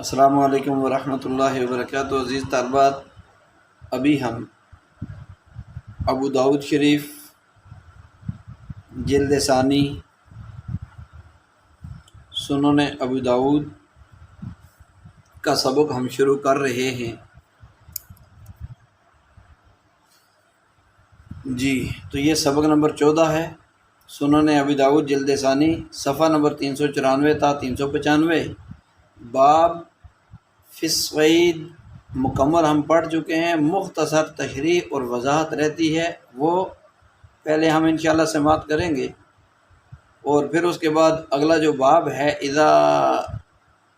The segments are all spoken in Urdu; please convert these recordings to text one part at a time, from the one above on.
السلام علیکم ورحمۃ اللہ وبرکاتہ۔ عزیز طالبات، ابھی ہم ابو داؤد شریف جلد ثانی سنن ابو داؤد کا سبق ہم شروع کر رہے ہیں۔ جی تو یہ سبق نمبر 14 ہے، سنن ابو داؤد جلد ثانی، صفحہ نمبر 394 تا 395۔ باب فی الصید مکمل ہم پڑھ چکے ہیں، مختصر تشریح اور وضاحت رہتی ہے، وہ پہلے ہم انشاءاللہ سماعت کریں گے، اور پھر اس کے بعد اگلا جو باب ہے اذا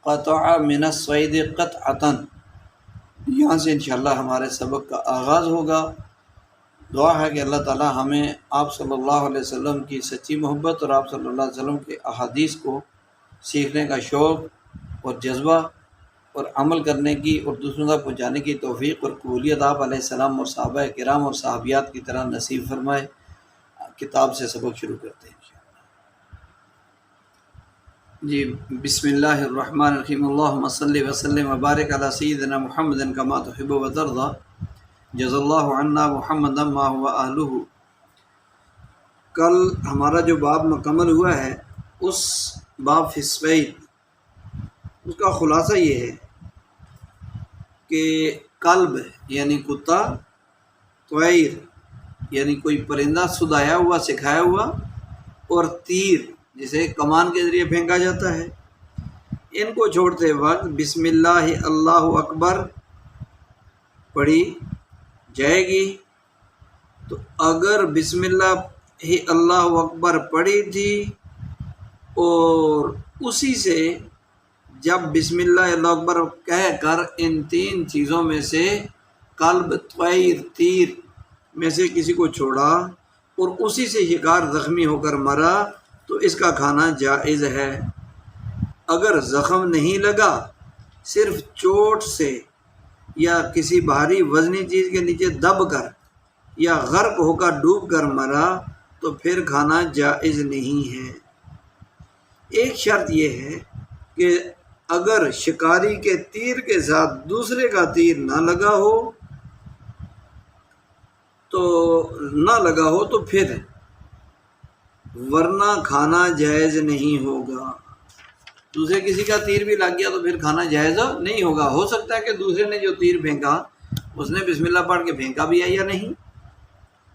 قطع من الصید قطعۃ، یہاں سے انشاءاللہ ہمارے سبق کا آغاز ہوگا۔ دعا ہے کہ اللہ تعالی ہمیں آپ صلی اللہ علیہ وسلم کی سچی محبت اور آپ صلی اللہ علیہ وسلم کے احادیث کو سیکھنے کا شوق اور جذبہ اور عمل کرنے کی اور دوسروں تک پہنچانے کی توفیق اور قبولیت آپ علیہ السلام اور صحابہ کرام اور صحابیات کی طرح نصیب فرمائے۔ کتاب سے سبق شروع کرتے ہیں جی۔ بسم اللہ الرحمن الرحیم، اللہم صلی وسلم وبارک علی سیدنا محمد کما تحب و ترضی، جزا اللہ عنا محمد ما هو اہلہ۔ کل ہمارا جو باب مکمل ہوا ہے، اس باب فی الصید، اس کا خلاصہ یہ ہے کہ کلب یعنی کتا، طیر یعنی کوئی پرندہ سدایا ہوا سکھایا ہوا، اور تیر جسے کمان کے ذریعے پھینکا جاتا ہے، ان کو چھوڑتے وقت بسم اللہ اللہ اکبر پڑھی جائے گی۔ تو اگر بسم اللہ اللہ اکبر پڑھی تھی اور اسی سے جب بسم اللہ اللہ اکبر کہہ کر ان تین چیزوں میں سے قلب، طیر، تیر میں سے کسی کو چھوڑا اور اسی سے شکار زخمی ہو کر مرا تو اس کا کھانا جائز ہے۔ اگر زخم نہیں لگا، صرف چوٹ سے یا کسی بھاری وزنی چیز کے نیچے دب کر یا غرق ہو کر ڈوب کر مرا تو پھر کھانا جائز نہیں ہے۔ ایک شرط یہ ہے کہ اگر شکاری کے تیر کے ساتھ دوسرے کا تیر نہ لگا ہو تو پھر ورنہ کھانا جائز نہیں ہوگا۔ دوسرے کسی کا تیر بھی لگ گیا تو پھر کھانا جائز نہیں ہوگا۔ ہو سکتا ہے کہ دوسرے نے جو تیر پھینکا اس نے بسم اللہ پڑھ کے پھینکا بھی ہے یا نہیں،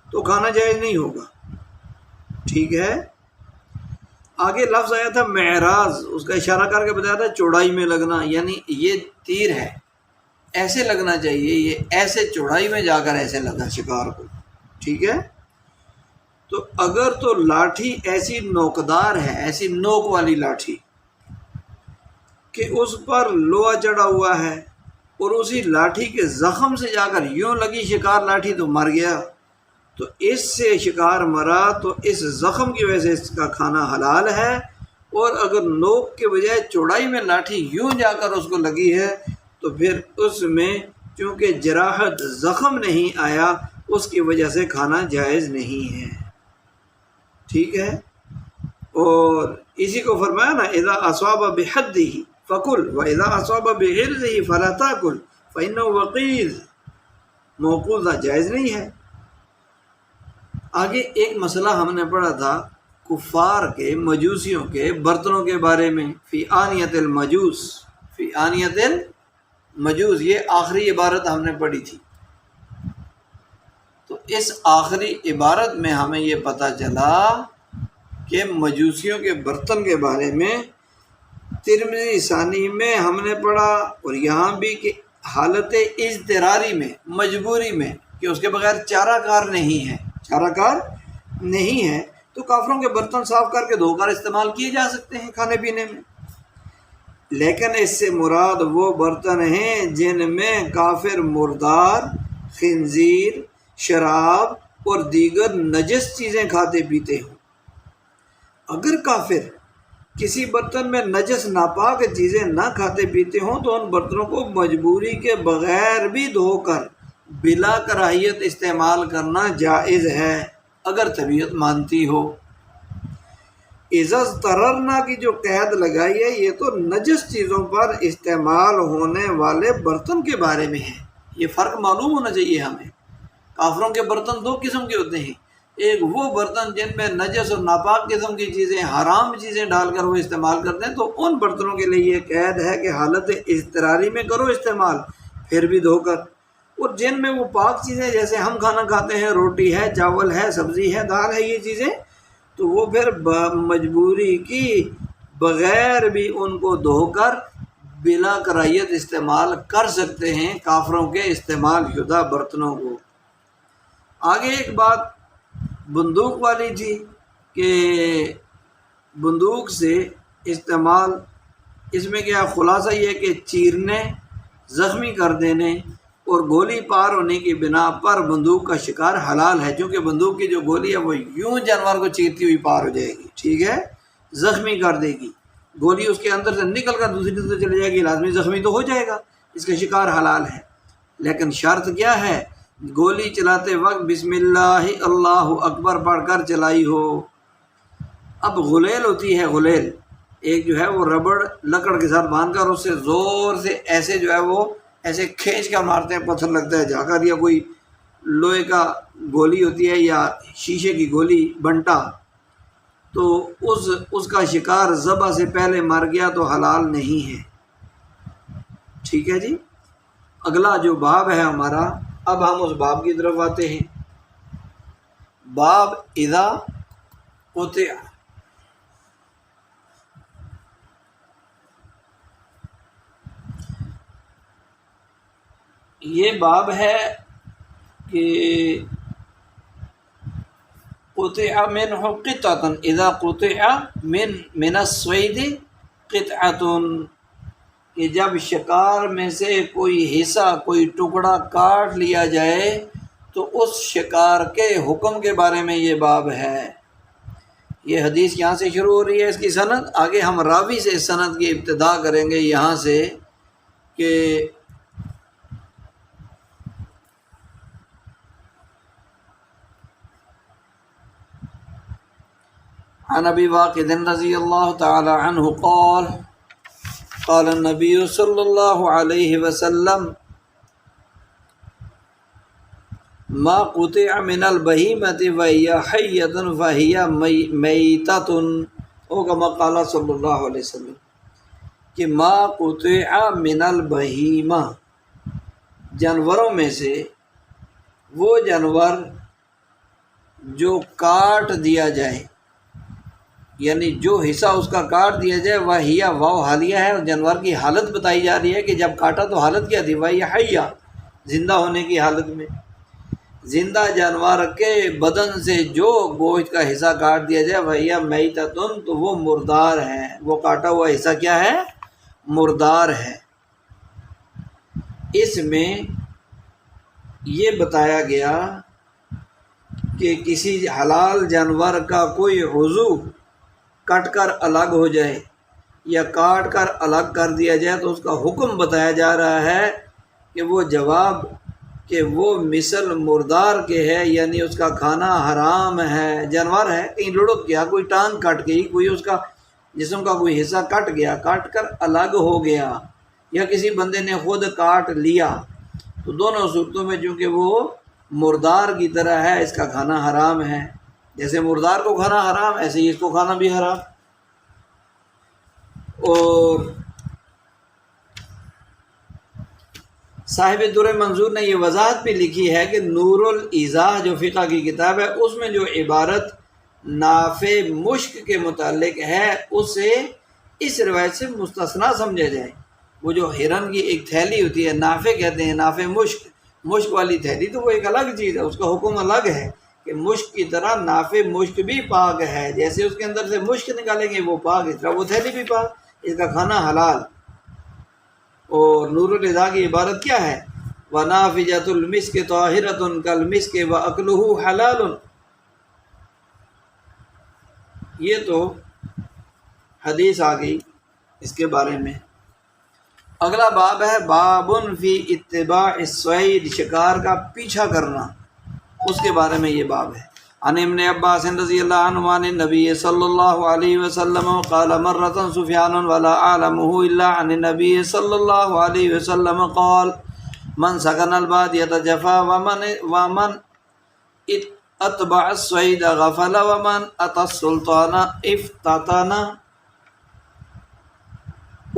تو کھانا جائز نہیں ہوگا۔ ٹھیک ہے، آگے لفظ آیا تھا معراض، اس کا اشارہ کر کے بتایا تھا چوڑائی میں لگنا، یعنی یہ تیر ہے ایسے لگنا چاہیے، یہ ایسے چوڑائی میں جا کر ایسے لگا شکار کو۔ ٹھیک ہے، تو اگر تو لاٹھی ایسی نوکدار ہے، ایسی نوک والی لاٹھی کہ اس پر لوہا چڑھا ہوا ہے اور اسی لاٹھی کے زخم سے جا کر یوں لگی شکار لاٹھی تو مر گیا، تو اس سے شکار مرا تو اس زخم کی وجہ سے اس کا کھانا حلال ہے۔ اور اگر نوک کے بجائے چوڑائی میں لاٹھی یوں جا کر اس کو لگی ہے تو پھر اس میں چونکہ جراحت زخم نہیں آیا، اس کی وجہ سے کھانا جائز نہیں ہے۔ ٹھیک ہے، اور اسی کو فرمایا نا اذا اصاب بحدہ فکل واذا اصاب بغرضہ فلا تاکل فانہ وقیذ، موقوذہ جائز نہیں ہے۔ آگے ایک مسئلہ ہم نے پڑھا تھا کفار کے، مجوسیوں کے برتنوں کے بارے میں، فی آنیت المجوس، فی آنیت المجوس، یہ آخری عبارت ہم نے پڑھی تھی۔ تو اس آخری عبارت میں ہمیں یہ پتہ چلا کہ مجوسیوں کے برتن کے بارے میں ترمذی ثانی میں ہم نے پڑھا، اور یہاں بھی کہ حالت اضطراری میں، مجبوری میں، کہ اس کے بغیر چارہ کار نہیں ہے، چارہ کار نہیں ہے، تو کافروں کے برتن صاف کر کے دھو کر استعمال کیے جا سکتے ہیں کھانے پینے میں، لیکن اس سے مراد وہ برتن ہیں جن میں کافر مردار، خنزیر، شراب اور دیگر نجس چیزیں کھاتے پیتے ہوں۔ اگر کافر کسی برتن میں نجس ناپاک چیزیں نہ کھاتے پیتے ہوں تو ان برتنوں کو مجبوری کے بغیر بھی دھو کر بلا کراہیت استعمال کرنا جائز ہے، اگر طبیعت مانتی ہو۔ اضطررنا کی جو قید لگائی ہے یہ تو نجس چیزوں پر استعمال ہونے والے برتن کے بارے میں ہے۔ یہ فرق معلوم ہونا چاہیے ہمیں۔ کافروں کے برتن دو قسم کے ہوتے ہیں، ایک وہ برتن جن میں نجس اور ناپاک قسم کی چیزیں، حرام چیزیں ڈال کر وہ استعمال کرتے ہیں، تو ان برتنوں کے لیے یہ قید ہے کہ حالت اضطراری میں کرو استعمال، پھر بھی دھو کر۔ اور جن میں وہ پاک چیزیں جیسے ہم کھانا کھاتے ہیں، روٹی ہے، چاول ہے، سبزی ہے، دال ہے، یہ چیزیں، تو وہ پھر مجبوری کی بغیر بھی ان کو دھو کر بلا کراہیت استعمال کر سکتے ہیں، کافروں کے استعمال شدہ برتنوں کو۔ آگے ایک بات بندوق والی تھی کہ بندوق سے استعمال، اس میں کیا خلاصہ یہ کہ چیرنے، زخمی کر دینے اور گولی پار ہونے کی بنا پر بندوق کا شکار حلال ہے، چونکہ بندوق کی جو گولی ہے وہ یوں جانور کو چیرتی ہوئی پار ہو جائے گی، ٹھیک ہے، زخمی کر دے گی، گولی اس کے اندر سے نکل کر دوسری طرف چلی جائے گی، لازمی زخمی تو ہو جائے گا، اس کا شکار حلال ہے۔ لیکن شرط کیا ہے؟ گولی چلاتے وقت بسم اللہ اللہ اکبر پڑھ کر چلائی ہو۔ اب غلیل ہوتی ہے، غلیل ایک جو ہے وہ ربڑ لکڑ کے ساتھ باندھ کر اس سے زور سے ایسے جو ہے وہ ایسے کھینچ کر مارتے ہیں، پتھر لگتا ہے جا کر، یا کوئی لوہے کا گولی ہوتی ہے یا شیشے کی گولی بنٹا، تو اس کا شکار ذبح سے پہلے مر گیا تو حلال نہیں ہے، ٹھیک ہے جی۔ اگلا جو باب ہے ہمارا، اب ہم اس باب کی طرف آتے ہیں، باب اذا قطع۔ یہ باب ہے کہ قطع منہ قطعۃ، اذا قطع من الصید قطعۃ، کہ جب شکار میں سے کوئی حصہ، کوئی ٹکڑا کاٹ لیا جائے تو اس شکار کے حکم کے بارے میں یہ باب ہے۔ یہ حدیث یہاں سے شروع ہو رہی ہے، اس کی سند، آگے ہم راوی سے اس سند کی ابتدا کریں گے یہاں سے کہ عن ابی واقد رضی اللہ تعالی عنہ قال قال النبی صلی اللہ علیہ وسلم ما قطع من البہیمۃ وہی حیۃ فہی میتۃ، او کما قال صلی اللہ علیہ وسلم کہ ما قطع من البہیمہ، جانوروں میں سے وہ جانور جو کاٹ دیا جائے، یعنی جو حصہ اس کا کاٹ دیا جائے، وہی واو حالیہ ہے، اور جانور کی حالت بتائی جا رہی ہے کہ جب کاٹا تو حالت کیا تھی، وہی حیہ، زندہ ہونے کی حالت میں۔ زندہ جانور کے بدن سے جو گوشت کا حصہ کاٹ دیا جائے، وہی میتۃ، تو وہ مردار ہے، وہ کاٹا ہوا حصہ کیا ہے؟ مردار ہے۔ اس میں یہ بتایا گیا کہ کسی حلال جانور کا کوئی عضو کٹ کر الگ ہو جائے یا کاٹ کر الگ کر دیا جائے تو اس کا حکم بتایا جا رہا ہے کہ وہ جواب کہ وہ مثل مردار کے ہے، یعنی اس کا کھانا حرام ہے۔ جانور ہے، کہیں لڑک گیا، کوئی ٹانگ کٹ گئی، کوئی اس کا جسم کا کوئی حصہ کٹ گیا، کاٹ کر الگ ہو گیا، یا کسی بندے نے خود کاٹ لیا، تو دونوں صورتوں میں چونکہ وہ مردار کی طرح ہے، اس کا کھانا حرام ہے۔ جیسے مردار کو کھانا حرام، ایسے ہی اس کو کھانا بھی حرام۔ اور صاحب در منظور نے یہ وضاحت بھی لکھی ہے کہ نور الایضاح جو فقہ کی کتاب ہے، اس میں جو عبارت نافع مشک کے متعلق ہے اسے اس روایت سے مستثنا سمجھا جائے۔ وہ جو ہرن کی ایک تھیلی ہوتی ہے، نافع کہتے ہیں، نافع مشک، مشک والی تھیلی، تو وہ ایک الگ چیز ہے، اس کا حکم الگ ہے کہ مشک کی طرح نافع مشک بھی پاک ہے، جیسے اس کے اندر سے مشک نکالیں گے وہ پاک، اس طرح وہ تھیلی بھی پاک، اس کا کھانا حلال۔ اور نور الایضاح کی عبارت کیا ہے؟ وَنَافِجَةُ الْمِسْكِ طَاهِرَةٌ كَالْمِسْكِ وَأَكْلُهُ حَلَالٌ۔ یہ تو حدیث آ گئی اس کے بارے میں۔ اگلا باب ہے باب فی اتباع الصید، شکار کا پیچھا کرنا، اس کے بارے میں یہ باب ہے۔ عن ابن عباس رضی اللہ عنہ عن النبی صلی اللہ علیہ وسلم قال مرة سفیان ولا اعلمه الا عن النبی صلی اللہ علیہ وسلم قال من سکن البادیۃ جفا ومن اتبع الصید غفل ومن اتى السلطان افتتنا.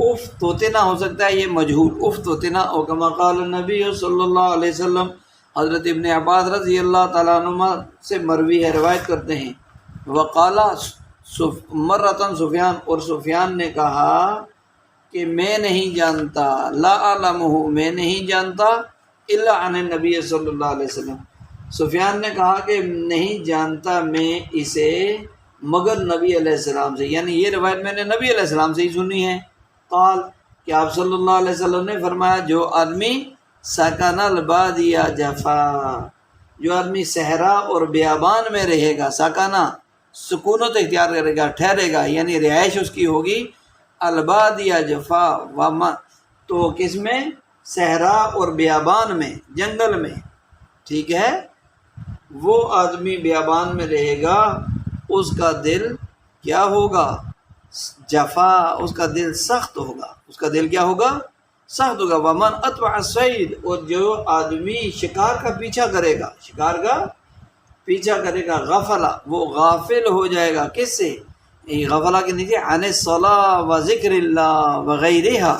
افتتنا ہو سکتا ہے یہ مجہول، افتتنا او کما قال النبی صلی اللہ علیہ وسلم. حضرت ابن عباس رضی اللہ تعالیٰ عنہ سے مروی ہے، روایت کرتے ہیں، وقالا مرتن سفیان، اور سفیان نے کہا کہ میں نہیں جانتا، لا اعلمہ میں نہیں جانتا، الا عن النبی صلی اللہ علیہ وسلم. سفیان نے کہا کہ نہیں جانتا میں اسے مگر نبی علیہ السلام سے، یعنی یہ روایت میں نے نبی علیہ السلام سے ہی سنی ہے. قال کہ آپ صلی اللہ علیہ وسلم نے فرمایا جو آدمی سکن البادیہ جفا، جو آدمی صحرا اور بیابان میں رہے گا، سکنا سکونت اختیار کرے گا، ٹھہرے گا، یعنی رہائش اس کی ہوگی، البادیہ جفا تو کس میں؟ صحرا اور بیابان میں، جنگل میں، ٹھیک ہے. وہ آدمی بیابان میں رہے گا، اس کا دل کیا ہوگا؟ جفا، اس کا دل سخت ہوگا، اس کا دل کیا ہوگا؟ سخت ہوگا. ومن اتبع الصید، اور جو آدمی شکار کا پیچھا کرے گا، شکار کا پیچھا کرے گا، غفلا وہ غافل ہو جائے گا. کس سے؟ غفلا کے نیچے عن الصلاۃ و ذکر اللہ وغیرہ،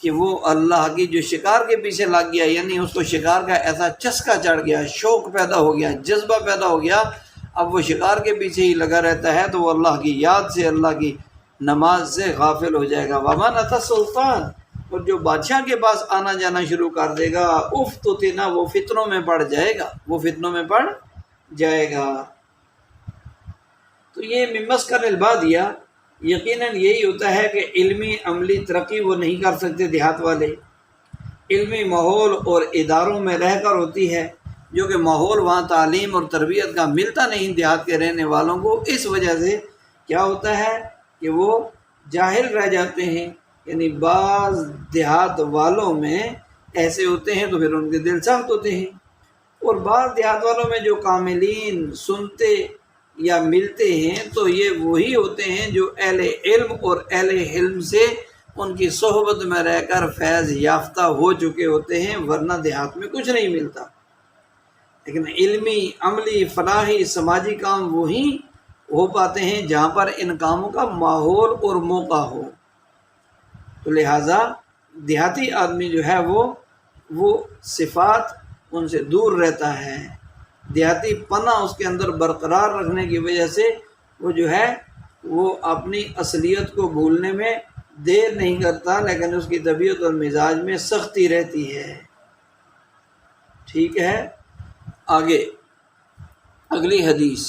کہ وہ اللہ کی جو شکار کے پیچھے لگ گیا، یعنی اس کو شکار کا ایسا چسکا چڑھ گیا، شوق پیدا ہو گیا، جذبہ پیدا ہو گیا، اب وہ شکار کے پیچھے ہی لگا رہتا ہے، تو وہ اللہ کی یاد سے، اللہ کی نماز سے غافل ہو جائے گا. ومن اتی السلطان، اور جو بادشاہ کے پاس آنا جانا شروع کر دے گا، افتتنا وہ فتنوں میں پڑ جائے گا، وہ فتنوں میں پڑ جائے گا. تو یہ ممسکن البادیہ یقیناً یہی ہوتا ہے کہ علمی عملی ترقی وہ نہیں کر سکتے دیہات والے، علمی ماحول اور اداروں میں رہ کر ہوتی ہے، جو کہ ماحول وہاں تعلیم اور تربیت کا ملتا نہیں دیہات کے رہنے والوں کو. اس وجہ سے کیا ہوتا ہے کہ وہ جاہل رہ جاتے ہیں. یعنی بعض دیہات والوں میں ایسے ہوتے ہیں تو پھر ان کے دل سخت ہوتے ہیں، اور بعض دیہات والوں میں جو کاملین سنتے یا ملتے ہیں تو یہ وہی ہوتے ہیں جو اہل علم اور اہل علم سے ان کی صحبت میں رہ کر فیض یافتہ ہو چکے ہوتے ہیں، ورنہ دیہات میں کچھ نہیں ملتا. لیکن علمی عملی فلاحی سماجی کام وہی ہو پاتے ہیں جہاں پر ان کاموں کا ماحول اور موقع ہو. تو لہٰذا دیہاتی آدمی جو ہے وہ صفات ان سے دور رہتا ہے. دیہاتی پناہ اس کے اندر برقرار رکھنے کی وجہ سے وہ جو ہے وہ اپنی اصلیت کو بھولنے میں دیر نہیں کرتا، لیکن اس کی طبیعت اور مزاج میں سختی رہتی ہے. ٹھیک ہے، آگے اگلی حدیث.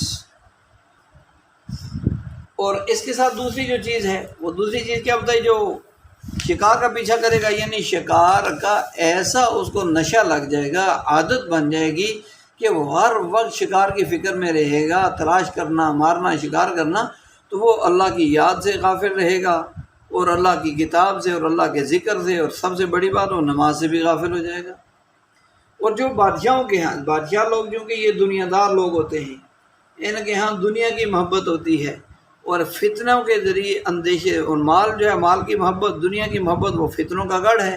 اور اس کے ساتھ دوسری جو چیز ہے، وہ دوسری چیز کیا بتائی؟ جو شکار کا پیچھا کرے گا، یعنی شکار کا ایسا اس کو نشہ لگ جائے گا، عادت بن جائے گی کہ وہ ہر وقت شکار کی فکر میں رہے گا، تلاش کرنا، مارنا، شکار کرنا، تو وہ اللہ کی یاد سے غافل رہے گا، اور اللہ کی کتاب سے، اور اللہ کے ذکر سے، اور سب سے بڑی بات وہ نماز سے بھی غافل ہو جائے گا. اور جو بادشاہوں کے ہاں، بادشاہ لوگ جو کہ یہ دنیا دار لوگ ہوتے ہیں، ان کے ہاں دنیا کی محبت ہوتی ہے، اور فتنوں کے ذریعے اندیشے، اور مال جو ہے، مال کی محبت، دنیا کی محبت، وہ فتنوں کا گڑھ ہے.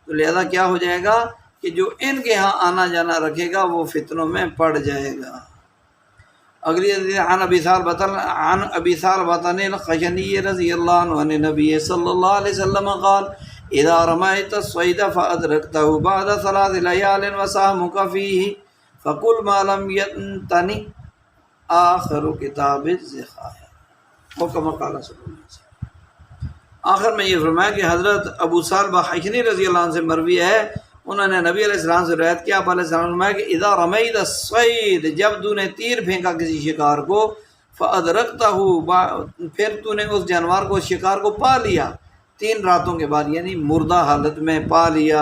تو لہذا کیا ہو جائے گا کہ جو ان کے ہاں آنا جانا رکھے گا وہ فتنوں میں پڑ جائے گا. اگلی حدیث عن ابی ثعلبۃ الخشنی رضی اللہ عنہ عن نبی صلی اللہ علیہ وسلم قال اذا رميت الصيد فادركته بعد 3 ليال وسهمك فيه فقل ما لم ينتني آخر کتاب الذخائر، وكما قال صلی اللہ علیہ وسلم. آخر میں یہ فرمایا کہ حضرت ابو ثعلبہ خشنی رضی اللہ عنہ سے مروی ہے، انہوں نے نبی علیہ السلام سے روایت کیا، آپ علیہ السلام نے فرمایا کہ اذا رمیت الصید، جب تو نے تیر پھینکا کسی شکار کو، فادرکتہ، پھر تو نے اس جانور کو، شکار کو پا لیا 3 راتوں کے بعد، یعنی مردہ حالت میں پا لیا،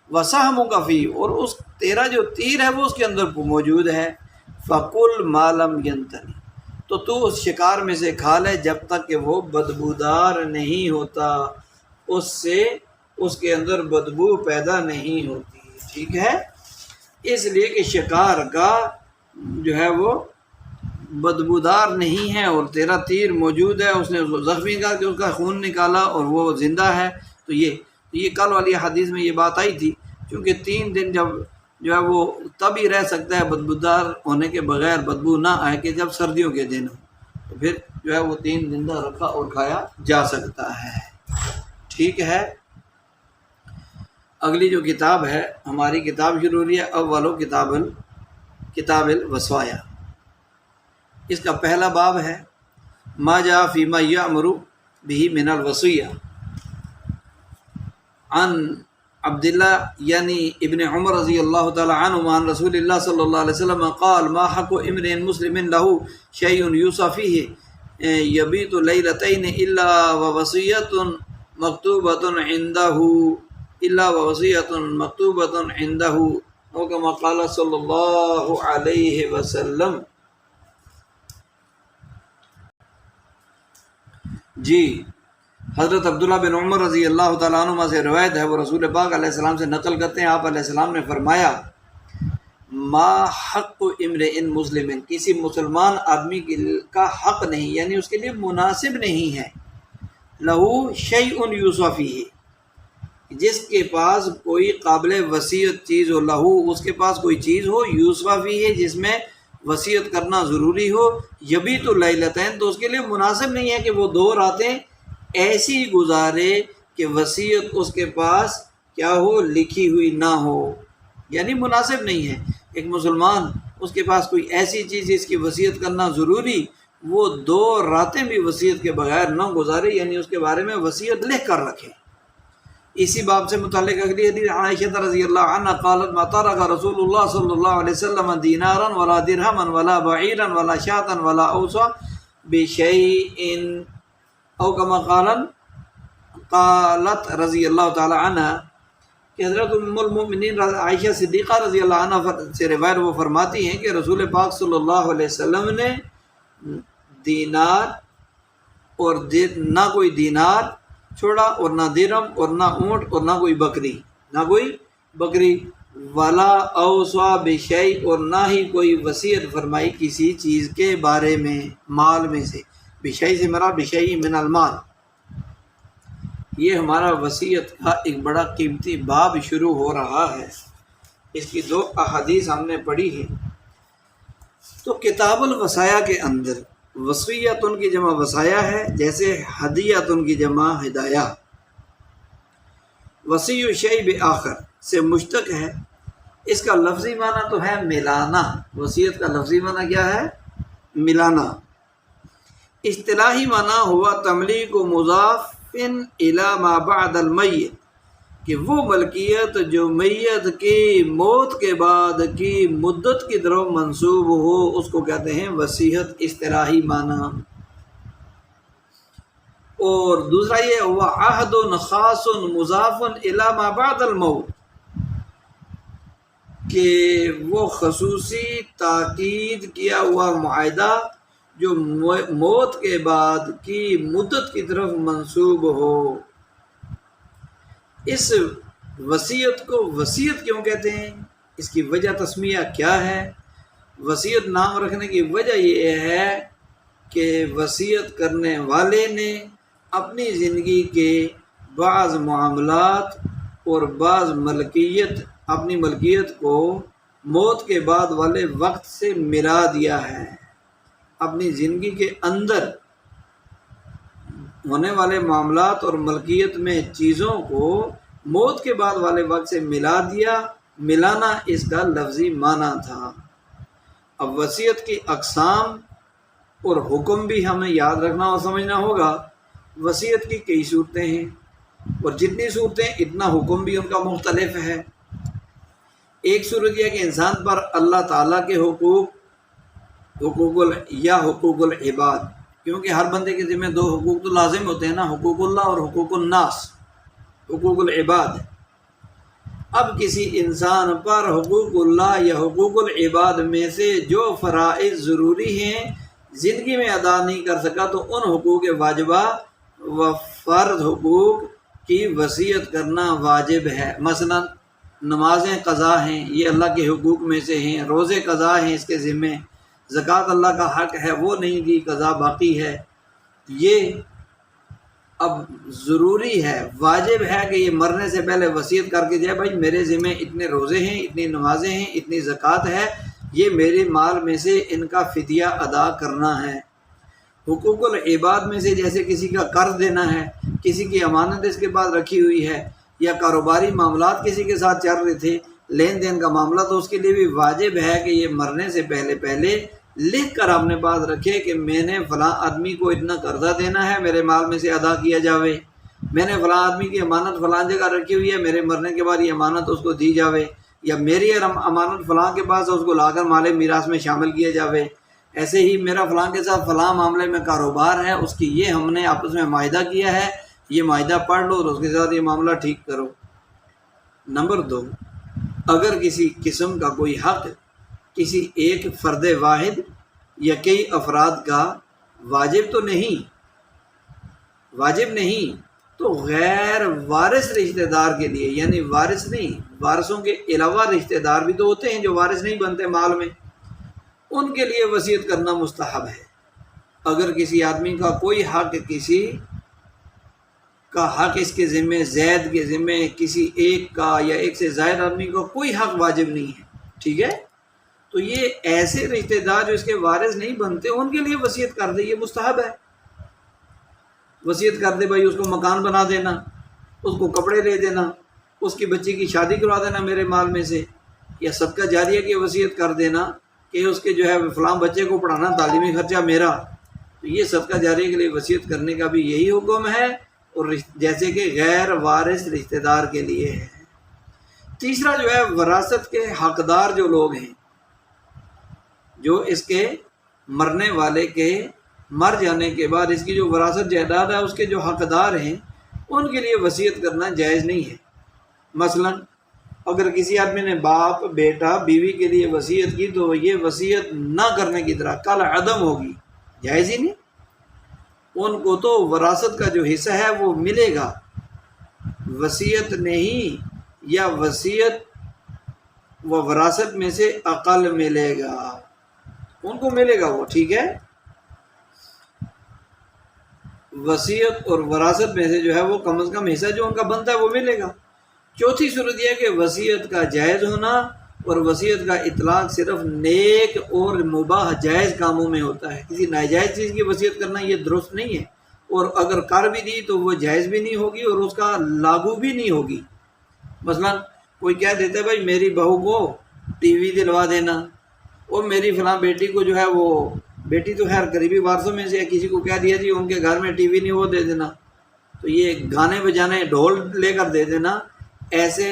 وسہمک فیہ، اور اس تیرا جو تیر ہے وہ اس کے اندر موجود ہے، فقل ما لم ینتنی، تو اس شکار میں سے کھا لے جب تک کہ وہ بدبودار نہیں ہوتا، اس سے اس کے اندر بدبو پیدا نہیں ہوتی. ٹھیک ہے، اس لیے کہ شکار کا جو ہے وہ بدبودار نہیں ہے اور تیرا تیر موجود ہے، اس نے اس کو زخمی کر کے اس کا خون نکالا اور وہ زندہ ہے، تو یہ کل والی حدیث میں یہ بات آئی تھی، کیونکہ 3 دن جب جو ہے وہ تب ہی رہ سکتا ہے بدبودار ہونے کے بغیر، بدبو نہ آئے، کہ جب سردیوں کے دن ہو، تو پھر جو ہے وہ 3 زندہ رکھا اور کھایا جا سکتا ہے۔ ٹھیک ہے، اگلی جو کتاب ہے ہماری کتاب شروع ہوئی ہے اولو کتاب الوصایا۔ اس کا پہلا باب ہے ما جاء فیما یأمر بہ من الوصیہ، عن عبداللہ یعنی ابن عمر رضی اللہ تعالی عنہما عن رسول اللہ صلی اللہ علیہ وسلم قال ما حق امرئ مسلم له شیء یوصى فیہ یبیت لیلتین الا ووصیۃ مکتوبۃ عنده او کما قال صلی اللہ علیہ وسلم۔ جی، حضرت عبداللہ بن عمر رضی اللہ تعالیٰ عنہ سے روایت ہے، وہ رسول پاک علیہ السلام سے نقل کرتے ہیں، آپ علیہ السلام نے فرمایا ما حق امرئ مسلم، کسی مسلمان آدمی کا حق نہیں، یعنی اس کے لیے مناسب نہیں ہے، لہو شیء یوصى فیہ، جس کے پاس کوئی قابل وصیت چیز ہو، لہو اس کے پاس کوئی چیز ہو، یوصى فیہ جس میں وصیت کرنا ضروری ہو، یبیت لیلتین، تو اس کے لیے مناسب نہیں ہے کہ وہ 2 راتیں ایسی گزارے کہ وصیت اس کے پاس کیا ہو، لکھی ہوئی نہ ہو، یعنی مناسب نہیں ہے۔ ایک مسلمان اس کے پاس کوئی ایسی چیز جس کی وصیت کرنا ضروری، وہ 2 راتیں بھی وصیت کے بغیر نہ گزارے، یعنی اس کے بارے میں وصیت لکھ کر رکھے۔ اسی باب سے متعلق اگلی حدیث عائشہ رضی اللہ عنہ قالت ما ترک رسول اللہ صلی اللہ علیہ وسلم دینارا ولا درہما ولا بعیرا ولا شاة ولا اوصى بشیء او کما قالت رضی اللہ تعالی عنہ، کہ حضرت ام المؤمنین عائشہ صدیقہ رضی اللہ عنہ سے روایت وہ فرماتی ہیں کہ رسول پاک صلی اللہ علیہ وسلم نے دینار اور نہ کوئی دینار چھوڑا، اور نہ درہم، اور نہ اونٹ، اور نہ کوئی بکری، ولا اوصى بشیء، اور نہ ہی کوئی وصیت فرمائی کسی چیز کے بارے میں، مال میں سے، بشیء سے مراد بشیء من المال۔ یہ ہمارا وصیت کا ایک بڑا قیمتی باب شروع ہو رہا ہے، اس کی 2 احادیث ہم نے پڑھی ہے۔ تو کتاب الوصایا کے اندر وصیتن کی جمع وصایا ہے، جیسے ہدیتن کی جمع ہدایہ۔ وصی الشیء بآخر سے مشتق ہے، اس کا لفظی معنی تو ہے ملانا، وصیت کا لفظی معنی کیا ہے؟ ملانا۔ اصطلاحی معنی ہوا تملیک و مضاف الی ما بعد المیت، کہ وہ ملکیت جو میت کی موت کے بعد کی مدت کی طرف منسوب ہو، اس کو کہتے ہیں وصیت، اصطلاحی معنی۔ اور دوسرا یہ ہوا عہد خاص مضاف الی ما بعد الموت، کہ وہ خصوصی تاکید کیا ہوا معاہدہ جو موت کے بعد کی مدت کی طرف منسوب ہو۔ اس وصیت کو وصیت کیوں کہتے ہیں؟ اس کی وجہ تسمیہ کیا ہے؟ وصیت نام رکھنے کی وجہ یہ ہے کہ وصیت کرنے والے نے اپنی زندگی کے بعض معاملات اور بعض اپنی ملکیت کو موت کے بعد والے وقت سے ملا دیا ہے، اپنی زندگی کے اندر ہونے والے معاملات اور ملکیت میں چیزوں کو موت کے بعد والے وقت سے ملا دیا۔ ملانا اس کا لفظی معنی تھا۔ اب وصیت کی اقسام اور حکم بھی ہمیں یاد رکھنا اور سمجھنا ہوگا۔ وصیت کی کئی صورتیں ہیں، اور جتنی صورتیں اتنا حکم بھی ان کا مختلف ہے۔ ایک صورت یہ کہ انسان پر اللہ تعالیٰ کے حقوق العباد، کیونکہ ہر بندے کے ذمہ 2 حقوق تو لازم ہوتے ہیں نا، حقوق اللہ اور حقوق الناس، حقوق العباد۔ اب کسی انسان پر حقوق اللہ یا حقوق العباد میں سے جو فرائض ضروری ہیں زندگی میں ادا نہیں کر سکا، تو ان حقوق واجبہ و فرض حقوق کی وصیت کرنا واجب ہے۔ مثلا نمازیں قضا ہیں، یہ اللہ کے حقوق میں سے ہیں، روزے قضا ہیں اس کے ذمے، زکوٰۃ اللہ کا حق ہے وہ نہیں دی، قضا باقی ہے، یہ اب ضروری ہے، واجب ہے کہ یہ مرنے سے پہلے وصیت کر کے جائے، بھائی میرے ذمہ اتنے روزے ہیں، اتنی نمازیں ہیں، اتنی زکوٰۃ ہے، یہ میرے مال میں سے ان کا فدیہ ادا کرنا ہے۔ حقوق العباد میں سے جیسے کسی کا قرض دینا ہے، کسی کی امانت اس کے پاس رکھی ہوئی ہے، یا کاروباری معاملات کسی کے ساتھ چل رہے تھے، لین دین کا معاملہ، تو اس کے لیے بھی واجب ہے کہ یہ مرنے سے پہلے لکھ کر اپنے پاس رکھے کہ میں نے فلاں آدمی کو اتنا قرضہ دینا ہے، میرے مال میں سے ادا کیا جاوے، میں نے فلاں آدمی کی امانت فلاں جگہ رکھی ہوئی ہے، میرے مرنے کے بعد یہ امانت اس کو دی جاوے، یا میری امانت فلاں کے پاس ہے، اس کو لا کر مال میراث میں شامل کیا جاوے۔ ایسے ہی میرا فلاں کے ساتھ فلاں معاملے میں کاروبار ہے، اس کی یہ ہم نے آپس میں معاہدہ کیا ہے، یہ معاہدہ پڑھ لو اور اس کے ساتھ یہ معاملہ ٹھیک کرو۔ نمبر 2، اگر کسی قسم کا کوئی حق کسی ایک فرد واحد یا کئی افراد کا واجب نہیں تو غیر وارث رشتہ دار کے لیے، یعنی وارث نہیں، وارثوں کے علاوہ رشتہ دار بھی تو ہوتے ہیں جو وارث نہیں بنتے مال میں، ان کے لیے وصیت کرنا مستحب ہے۔ اگر کسی آدمی کا کوئی حق، کسی کا حق اس کے ذمے، زید کے ذمے، کسی ایک کا یا ایک سے زائد آدمی کا کوئی حق واجب نہیں ہے، ٹھیک ہے، تو یہ ایسے رشتہ دار جو اس کے وارث نہیں بنتے ان کے لیے وصیت کر دے، یہ مستحب ہے۔ وصیت کر دے، بھائی اس کو مکان بنا دینا، اس کو کپڑے لے دینا، اس کی بچی کی شادی کروا دینا میرے مال میں سے، یا صدقہ جاریہ کی وصیت کر دینا کہ اس کے جو ہے فلاں بچے کو پڑھانا، تعلیمی خرچہ میرا، تو یہ صدقہ جاریہ کے لیے وصیت کرنے کا بھی یہی حکم ہے، اور جیسے کہ غیر وارث رشتہ دار کے لیے ہے۔ تیسرا جو ہے وراثت کے حقدار جو لوگ ہیں، جو اس کے مرنے والے کے مر جانے کے بعد اس کی جو وراثت جائیداد ہے اس کے جو حقدار ہیں، ان کے لیے وصیت کرنا جائز نہیں ہے۔ مثلا اگر کسی آدمی نے باپ، بیٹا، بیوی کے لیے وصیت کی تو یہ وصیت نہ کرنے کی طرح کل عدم ہوگی، جائز ہی نہیں۔ ان کو تو وراثت کا جو حصہ ہے وہ ملے گا، وصیت نہیں، یا وصیت و وراثت میں سے اقل ملے گا، ان کو ملے گا وہ، ٹھیک ہے، وصیت اور وراثت میں سے جو ہے وہ کم از کم حصہ جو ان کا بنتا ہے وہ ملے گا۔ چوتھی صورت یہ ہے کہ وصیت کا جائز ہونا، اور وصیت کا اطلاق صرف نیک اور مباح جائز کاموں میں ہوتا ہے، کسی ناجائز چیز کی وصیت کرنا یہ درست نہیں ہے، اور اگر کر بھی دی تو وہ جائز بھی نہیں ہوگی اور اس کا لاگو بھی نہیں ہوگی۔ مثلا کوئی کہہ دیتا ہے بھائی میری بہو کو ٹی وی دلوا دینا، اور میری فلاں بیٹی کو جو ہے وہ، بیٹی تو خیر قریبی وارثوں میں سے ہے، کسی کو کہہ دیا جی ان کے گھر میں ٹی وی نہیں، وہ دے دینا، تو یہ گانے بجانے ڈھول لے کر دے دینا، ایسے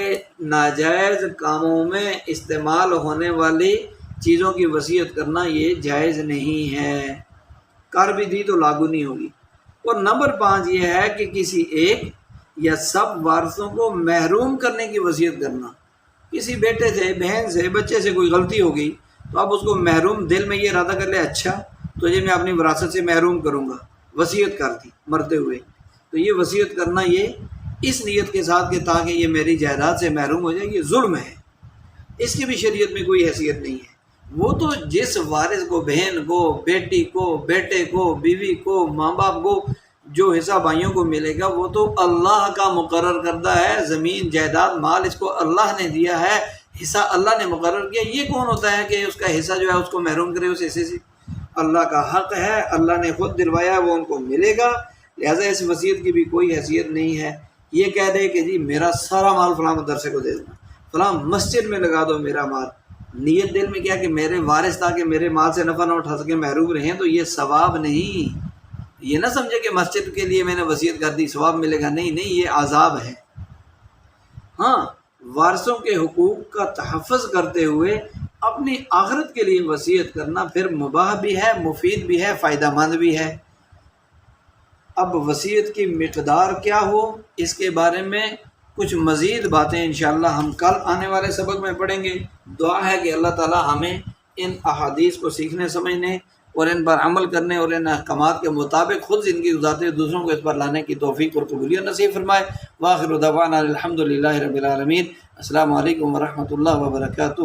ناجائز کاموں میں استعمال ہونے والی چیزوں کی وصیت کرنا یہ جائز نہیں ہے، کر بھی دی تو لاگو نہیں ہوگی۔ اور نمبر 5 یہ ہے کہ کسی ایک یا سب وارثوں کو محروم کرنے کی وصیت کرنا، کسی بیٹے سے، بہن سے، بچے سے کوئی غلطی ہو گئی تو اب اس کو محروم، دل میں یہ ارادہ کر لے اچھا تو یہ میں اپنی وراثت سے محروم کروں گا، وصیت کر دی مرتے ہوئے، تو یہ وصیت کرنا یہ اس نیت کے ساتھ کہ تاکہ یہ میری جائیداد سے محروم ہو جائے، یہ ظلم ہے، اس کی بھی شریعت میں کوئی حیثیت نہیں ہے۔ وہ تو جس وارث کو، بہن کو، بیٹی کو، بیٹے کو، بیوی کو، ماں باپ کو جو حصہ بھائیوں کو ملے گا وہ تو اللہ کا مقرر کردہ ہے، زمین، جائیداد، مال اس کو اللہ نے دیا ہے، حصہ اللہ نے مقرر کیا، یہ کون ہوتا ہے کہ اس کا حصہ جو ہے اس کو محروم کرے اس حصے سے؟ اللہ کا حق ہے، اللہ نے خود دلوایا ہے، وہ ان کو ملے گا، لہٰذا اس وصیت کی بھی کوئی حیثیت نہیں ہے۔ یہ کہہ دے کہ جی میرا سارا مال فلاں مدرسے کو دے دینا، فلاں مسجد میں لگا دو میرا مال، نیت دل میں کیا کہ میرے وارث تاکہ میرے مال سے نفع نہ اٹھا سکے، محروم رہیں، تو یہ ثواب نہیں، یہ نہ سمجھے کہ مسجد کے لیے میں نے وصیت کر دی ثواب ملے گا، نہیں نہیں، یہ عذاب ہے۔ ہاں، وارثوں کے حقوق کا تحفظ کرتے ہوئے اپنی آخرت کے لیے وصیت کرنا پھر مباح بھی ہے، مفید بھی ہے، فائدہ مند بھی ہے۔ اب وصیت کی مقدار کیا ہو، اس کے بارے میں کچھ مزید باتیں انشاءاللہ ہم کل آنے والے سبق میں پڑھیں گے۔ دعا ہے کہ اللہ تعالی ہمیں ان احادیث کو سیکھنے، سمجھنے اور ان پر عمل کرنے اور ان احکامات کے مطابق خود زندگی گزارتے ہوئے دوسروں کو اس پر لانے کی توفیق اور قبولیت نصیب فرمائے۔ وآخر دعوانا الحمدللہ رب العالمین۔ السلام علیکم ورحمۃ اللہ وبرکاتہ۔